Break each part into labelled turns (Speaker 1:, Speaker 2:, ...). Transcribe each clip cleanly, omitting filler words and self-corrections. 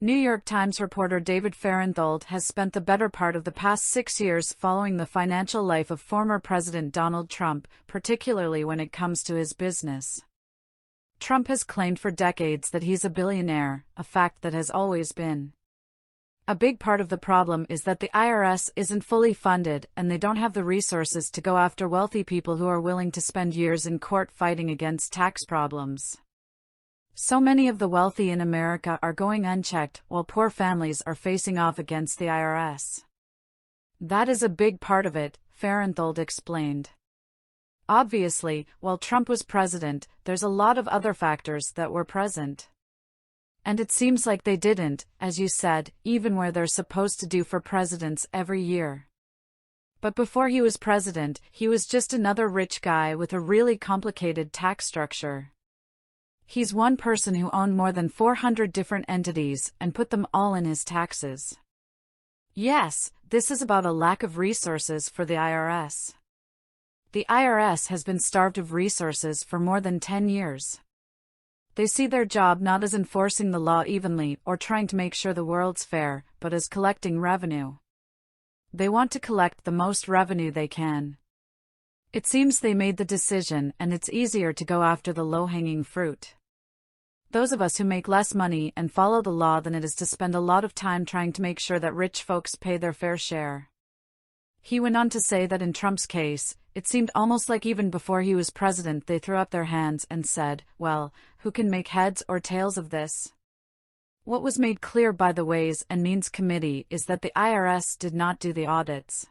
Speaker 1: New York Times reporter David Fahrenthold has spent the better part of the past 6 years following the financial life of former President Donald Trump, particularly when it comes to his business. Trump has claimed for decades that he's a billionaire, a fact that has always been. A big part of the problem is that the IRS isn't fully funded and they don't have the resources to go after wealthy people who are willing to spend years in court fighting against tax problems. So many of the wealthy in America are going unchecked while poor families are facing off against the IRS. That is a big part of it, Fahrenthold explained. Obviously, while Trump was president, there's a lot of other factors that were present. And it seems like they didn't, as you said, even where they're supposed to do for presidents every year. But before he was president, he was just another rich guy with a really complicated tax structure. He's one person who owned more than 400 different entities and put them all in his taxes. Yes, this is about a lack of resources for the IRS. The IRS has been starved of resources for more than 10 years. They see their job not as enforcing the law evenly or trying to make sure the world's fair, but as collecting revenue. They want to collect the most revenue they can. It seems they made the decision and it's easier to go after the low-hanging fruit. Those of us who make less money and follow the law than it is to spend a lot of time trying to make sure that rich folks pay their fair share. He went on to say that in Trump's case, it seemed almost like even before he was president they threw up their hands and said, well, who can make heads or tails of this? What was made clear by the Ways and Means Committee is that the IRS did not do the audits.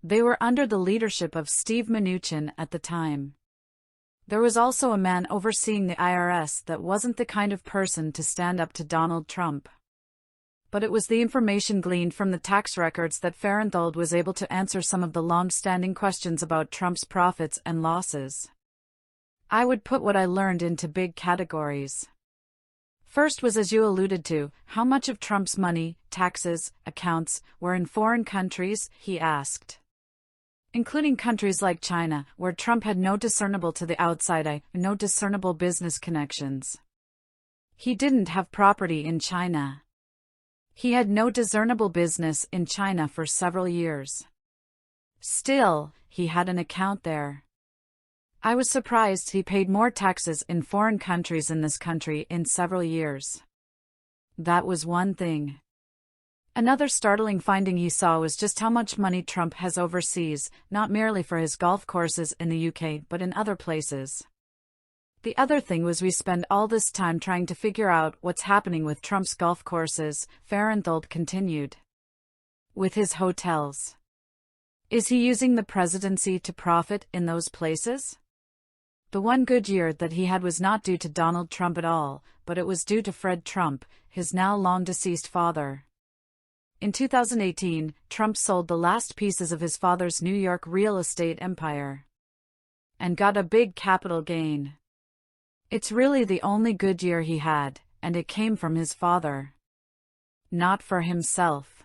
Speaker 1: They were under the leadership of Steve Mnuchin at the time. There was also a man overseeing the IRS that wasn't the kind of person to stand up to Donald Trump. But it was the information gleaned from the tax records that Fahrenthold was able to answer some of the long-standing questions about Trump's profits and losses. I would put what I learned into big categories. First was, as you alluded to, how much of Trump's money, taxes, accounts, were in foreign countries, he asked. Including countries like China, where Trump had no discernible to the outside eye, no discernible business connections. He didn't have property in China. He had no discernible business in China for several years. Still, he had an account there. I was surprised he paid more taxes in foreign countries than this country in several years. That was one thing. Another startling finding he saw was just how much money Trump has overseas, not merely for his golf courses in the UK but in other places. The other thing was we spend all this time trying to figure out what's happening with Trump's golf courses, Fahrenthold continued. With his hotels. Is he using the presidency to profit in those places? The one good year that he had was not due to Donald Trump at all, but it was due to Fred Trump, his now long-deceased father. In 2018, Trump sold the last pieces of his father's New York real estate empire. And got a big capital gain. It's really the only good year he had, and it came from his father. Not for himself.